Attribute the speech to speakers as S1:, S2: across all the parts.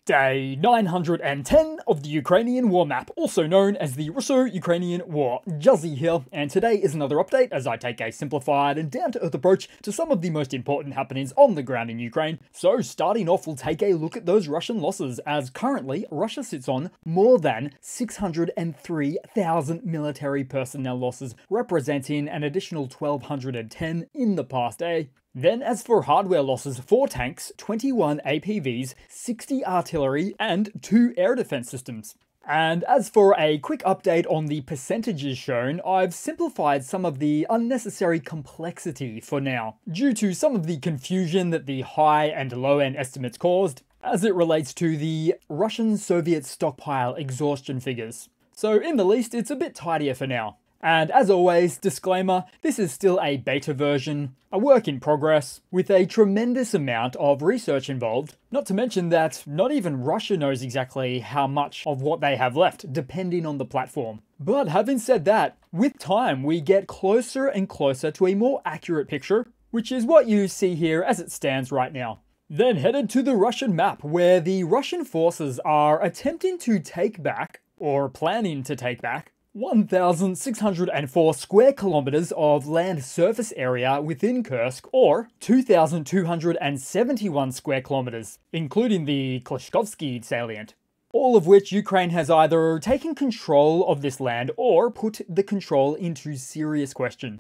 S1: Day 910 of the Ukrainian War Map, also known as the Russo-Ukrainian War. Juzzie here, and today is another update as I take a simplified and down-to-earth approach to some of the most important happenings on the ground in Ukraine. So starting off, we'll take a look at those Russian losses, as currently Russia sits on more than 603,000 military personnel losses, representing an additional 1,210 in the past day. Then as for hardware losses, 4 tanks, 21 APVs, 60 artillery, and 2 air defense systems. And as for a quick update on the percentages shown, I've simplified some of the unnecessary complexity for now, due to some of the confusion that the high and low end estimates caused, as it relates to the Russian-Soviet stockpile exhaustion figures. So in the least, it's a bit tidier for now. And as always, disclaimer, this is still a beta version, a work in progress, with a tremendous amount of research involved, not to mention that not even Russia knows exactly how much of what they have left, depending on the platform. But having said that, with time we get closer and closer to a more accurate picture, which is what you see here as it stands right now. Then headed to the Russian map, where the Russian forces are attempting to take back, or planning to take back, 1,604 square kilometers of land surface area within Kursk, or 2,271 square kilometers, including the Klishkovsky salient. All of which Ukraine has either taken control of this land or put the control into serious question.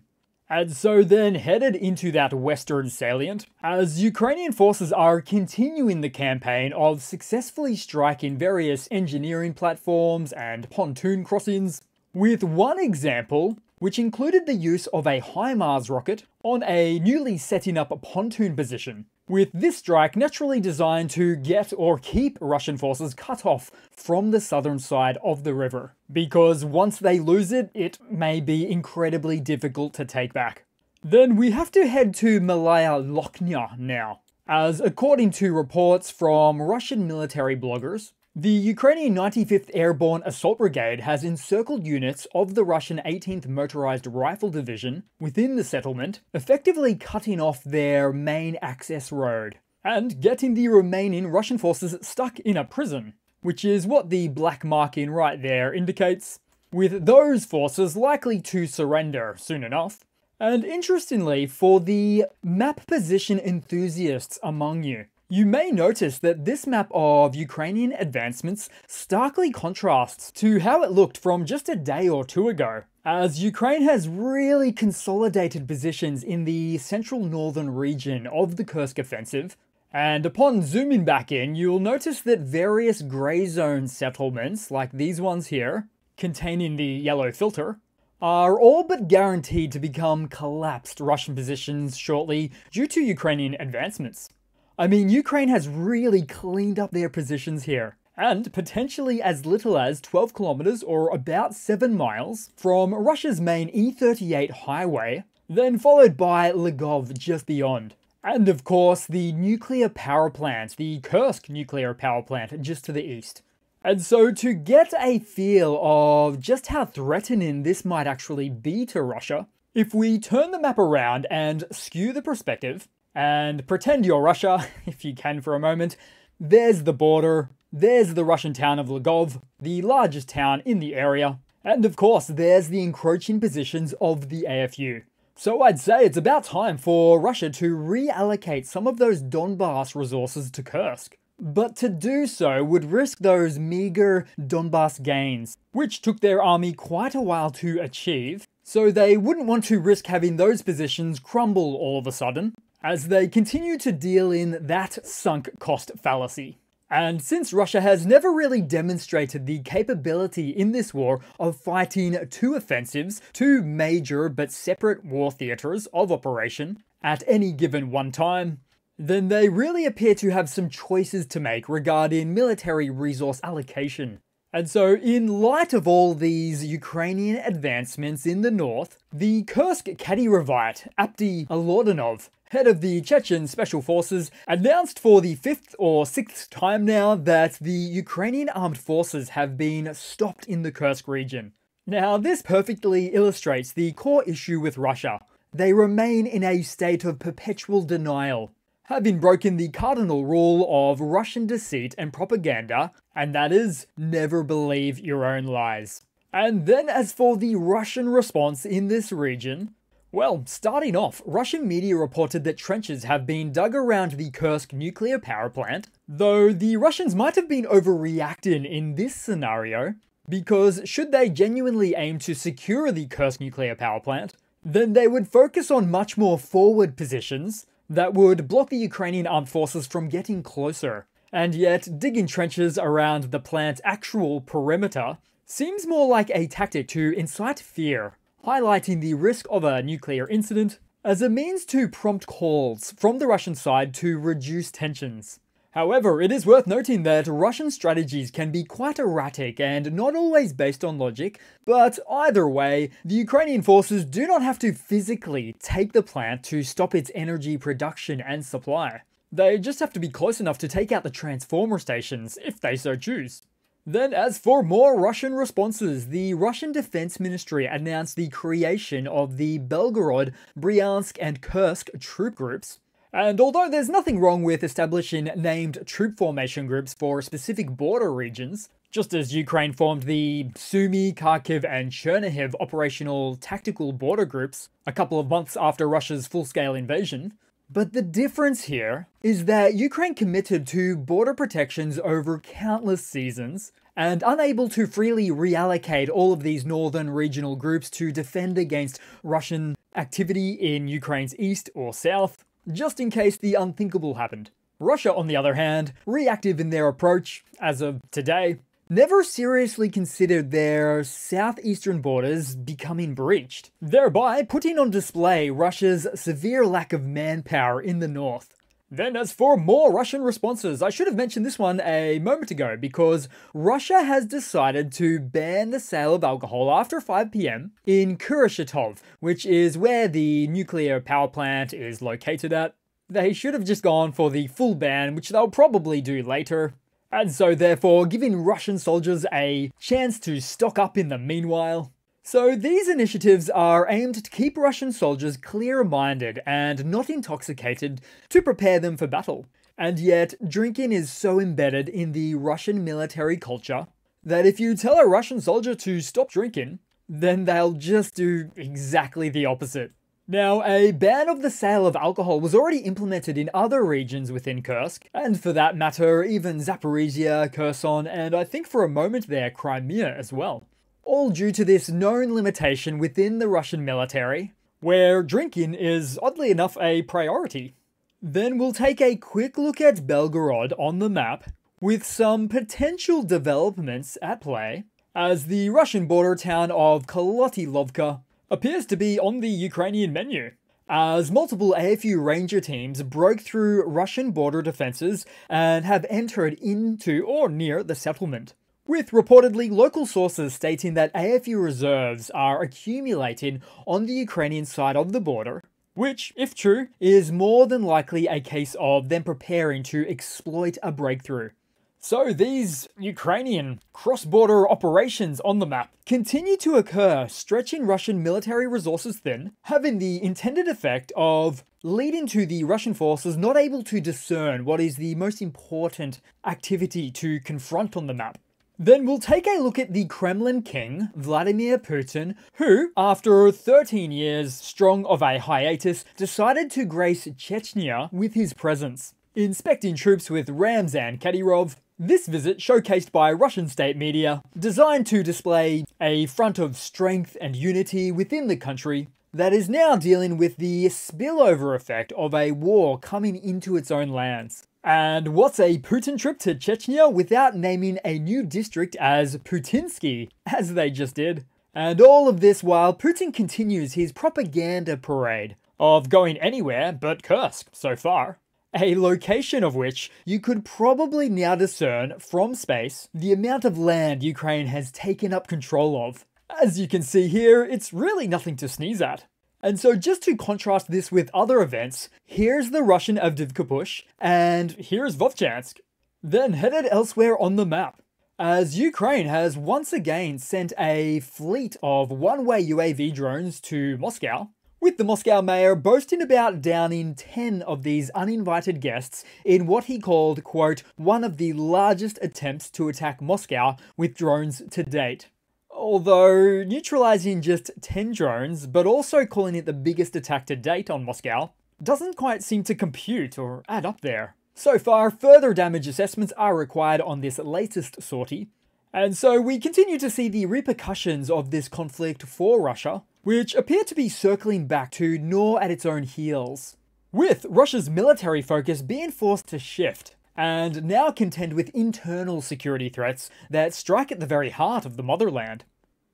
S1: And so then headed into that western salient, as Ukrainian forces are continuing the campaign of successfully striking various engineering platforms and pontoon crossings, with one example which included the use of a HIMARS rocket on a newly setting up pontoon position, with this strike naturally designed to get or keep Russian forces cut off from the southern side of the river, because once they lose it, it may be incredibly difficult to take back. Then we have to head to Malaya Lokhnya now, as according to reports from Russian military bloggers, the Ukrainian 95th Airborne Assault Brigade has encircled units of the Russian 18th Motorized Rifle Division within the settlement, effectively cutting off their main access road, and getting the remaining Russian forces stuck in a prison, which is what the black marking right there indicates, with those forces likely to surrender soon enough. And interestingly, for the map position enthusiasts among you, you may notice that this map of Ukrainian advancements starkly contrasts to how it looked from just a day or two ago, as Ukraine has really consolidated positions in the central northern region of the Kursk offensive, and upon zooming back in, you'll notice that various grey zone settlements, like these ones here, containing the yellow filter, are all but guaranteed to become collapsed Russian positions shortly due to Ukrainian advancements. I mean, Ukraine has really cleaned up their positions here, and potentially as little as 12 kilometers or about 7 miles from Russia's main E38 highway, then followed by Lvov just beyond. And of course, the nuclear power plant, the Kursk nuclear power plant just to the east. And so to get a feel of just how threatening this might actually be to Russia, if we turn the map around and skew the perspective, and pretend you're Russia, if you can for a moment, there's the border, there's the Russian town of Lvov, the largest town in the area, and of course there's the encroaching positions of the AFU. So I'd say it's about time for Russia to reallocate some of those Donbass resources to Kursk. But to do so would risk those meager Donbass gains, which took their army quite a while to achieve, so they wouldn't want to risk having those positions crumble all of a sudden, as they continue to deal in that sunk cost fallacy. And since Russia has never really demonstrated the capability in this war of fighting 2 offensives, 2 major but separate war theatres of operation, at any given one time, then they really appear to have some choices to make regarding military resource allocation. And so, in light of all these Ukrainian advancements in the north, the Kursk Kadyrevite Apty Alordanov, head of the Chechen Special Forces, announced for the 5th or 6th time now that the Ukrainian armed forces have been stopped in the Kursk region. Now, this perfectly illustrates the core issue with Russia. They remain in a state of perpetual denial, having broken the cardinal rule of Russian deceit and propaganda, and that is, never believe your own lies. And then as for the Russian response in this region, well, starting off, Russian media reported that trenches have been dug around the Kursk nuclear power plant, though the Russians might have been overreacting in this scenario, because should they genuinely aim to secure the Kursk nuclear power plant, then they would focus on much more forward positions that would block the Ukrainian armed forces from getting closer. And yet, digging trenches around the plant's actual perimeter seems more like a tactic to incite fear, highlighting the risk of a nuclear incident as a means to prompt calls from the Russian side to reduce tensions. However, it is worth noting that Russian strategies can be quite erratic and not always based on logic, but either way, the Ukrainian forces do not have to physically take the plant to stop its energy production and supply. They just have to be close enough to take out the transformer stations, if they so choose. Then as for more Russian responses, the Russian Defense Ministry announced the creation of the Belgorod, Bryansk and Kursk troop groups. And although there's nothing wrong with establishing named troop formation groups for specific border regions, just as Ukraine formed the Sumy, Kharkiv and Chernihiv operational tactical border groups a couple of months after Russia's full-scale invasion, but the difference here is that Ukraine committed to border protections over countless seasons, and unable to freely reallocate all of these northern regional groups to defend against Russian activity in Ukraine's east or south, just in case the unthinkable happened. Russia, on the other hand, reactive in their approach, as of today, never seriously considered their southeastern borders becoming breached, thereby putting on display Russia's severe lack of manpower in the north. Then as for more Russian responses, I should have mentioned this one a moment ago, because Russia has decided to ban the sale of alcohol after 5 PM in Kurashatov, which is where the nuclear power plant is located at. They should have just gone for the full ban, which they'll probably do later, and so therefore giving Russian soldiers a chance to stock up in the meanwhile. So these initiatives are aimed to keep Russian soldiers clear-minded and not intoxicated to prepare them for battle. And yet, drinking is so embedded in the Russian military culture that if you tell a Russian soldier to stop drinking, then they'll just do exactly the opposite. Now, a ban of the sale of alcohol was already implemented in other regions within Kursk, and for that matter, even Zaporizhia, Kherson, and I think for a moment there, Crimea as well. All due to this known limitation within the Russian military, where drinking is oddly enough a priority. Then we'll take a quick look at Belgorod on the map, with some potential developments at play, as the Russian border town of Kolotilovka appears to be on the Ukrainian menu, as multiple AFU Ranger teams broke through Russian border defenses and have entered into or near the settlement, with reportedly local sources stating that AFU reserves are accumulating on the Ukrainian side of the border, which, if true, is more than likely a case of them preparing to exploit a breakthrough. So these Ukrainian cross-border operations on the map continue to occur, stretching Russian military resources thin, having the intended effect of leading to the Russian forces not able to discern what is the most important activity to confront on the map. Then we'll take a look at the Kremlin king, Vladimir Putin, who, after 13 years strong of a hiatus, decided to grace Chechnya with his presence, inspecting troops with Ramzan Kadyrov. This visit, showcased by Russian state media, designed to display a front of strength and unity within the country that is now dealing with the spillover effect of a war coming into its own lands. And what's a Putin trip to Chechnya without naming a new district as Putinsky, as they just did? And all of this while Putin continues his propaganda parade of going anywhere but Kursk so far. A location of which you could probably now discern from space the amount of land Ukraine has taken up control of. As you can see here, it's really nothing to sneeze at. And so just to contrast this with other events, here's the Russian Avdiivka push, and here's Vovchansk. Then headed elsewhere on the map, as Ukraine has once again sent a fleet of one-way UAV drones to Moscow, with the Moscow mayor boasting about downing 10 of these uninvited guests in what he called, quote, one of the largest attempts to attack Moscow with drones to date. Although neutralizing just 10 drones, but also calling it the biggest attack to date on Moscow, doesn't quite seem to compute or add up there. So far, further damage assessments are required on this latest sortie, and so we continue to see the repercussions of this conflict for Russia, which appear to be circling back to gnaw at its own heels, with Russia's military focus being forced to shift, and now contend with internal security threats that strike at the very heart of the motherland.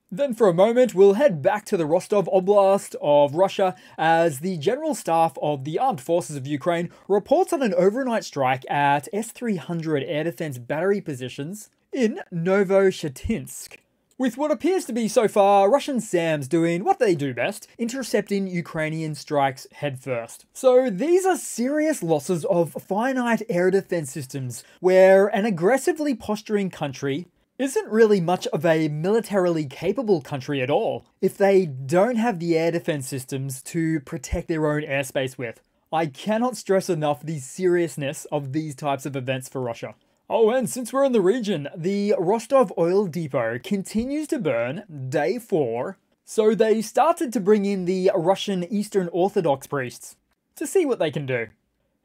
S1: Then for a moment, we'll head back to the Rostov Oblast of Russia as the General Staff of the Armed Forces of Ukraine reports on an overnight strike at S-300 air defense battery positions in Novoshatinsk, with what appears to be so far Russian SAMs doing what they do best, intercepting Ukrainian strikes headfirst. So these are serious losses of finite air defense systems, where an aggressively posturing country isn't really much of a militarily capable country at all if they don't have the air defense systems to protect their own airspace with. I cannot stress enough the seriousness of these types of events for Russia. Oh, and since we're in the region, the Rostov oil depot continues to burn, day 4, so they started to bring in the Russian Eastern Orthodox priests to see what they can do.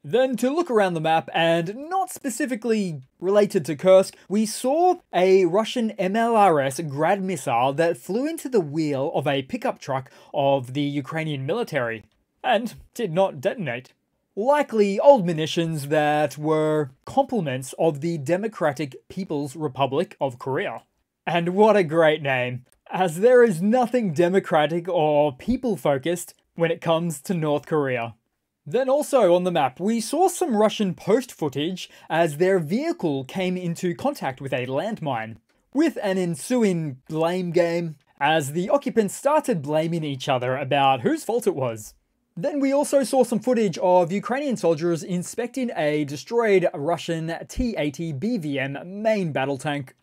S1: Then to look around the map, and not specifically related to Kursk, we saw a Russian MLRS Grad missile that flew into the wheel of a pickup truck of the Ukrainian military, and did not detonate. Likely old munitions that were complements of the Democratic People's Republic of Korea. And what a great name, as there is nothing democratic or people-focused when it comes to North Korea. Then also on the map, we saw some Russian post footage as their vehicle came into contact with a landmine, with an ensuing blame game as the occupants started blaming each other about whose fault it was. Then we also saw some footage of Ukrainian soldiers inspecting a destroyed Russian T-80 BVM main battle tank.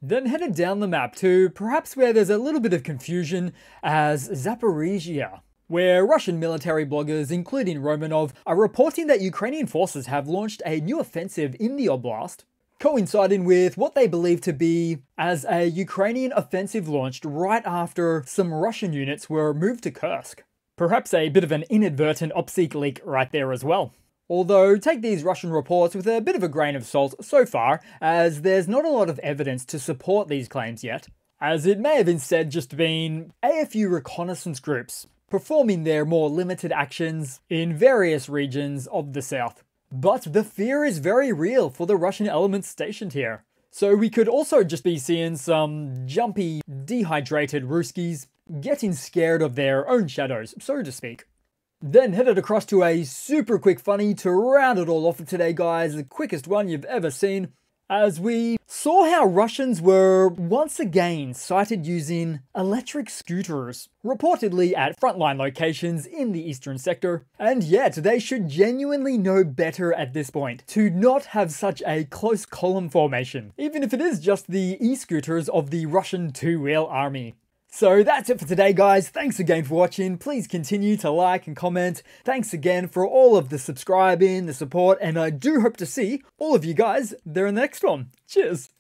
S1: Then headed down the map to perhaps where there's a little bit of confusion as Zaporizhia, where Russian military bloggers, including Romanov, are reporting that Ukrainian forces have launched a new offensive in the oblast, coinciding with what they believe to be as a Ukrainian offensive launched right after some Russian units were moved to Kursk. Perhaps a bit of an inadvertent OPSEC leak right there as well. Although, take these Russian reports with a bit of a grain of salt so far, as there's not a lot of evidence to support these claims yet, as it may have instead just been a few reconnaissance groups performing their more limited actions in various regions of the south. But the fear is very real for the Russian elements stationed here. So we could also just be seeing some jumpy, dehydrated Ruskies getting scared of their own shadows, so to speak. Then headed across to a super quick funny to round it all off for today, guys, the quickest one you've ever seen, as we saw how Russians were once again sighted using electric scooters, reportedly at frontline locations in the eastern sector, and yet they should genuinely know better at this point to not have such a close column formation, even if it is just the e-scooters of the Russian two-wheel army. So that's it for today, guys. Thanks again for watching. Please continue to like and comment. Thanks again for all of the subscribing, the support, and I do hope to see all of you guys there in the next one. Cheers!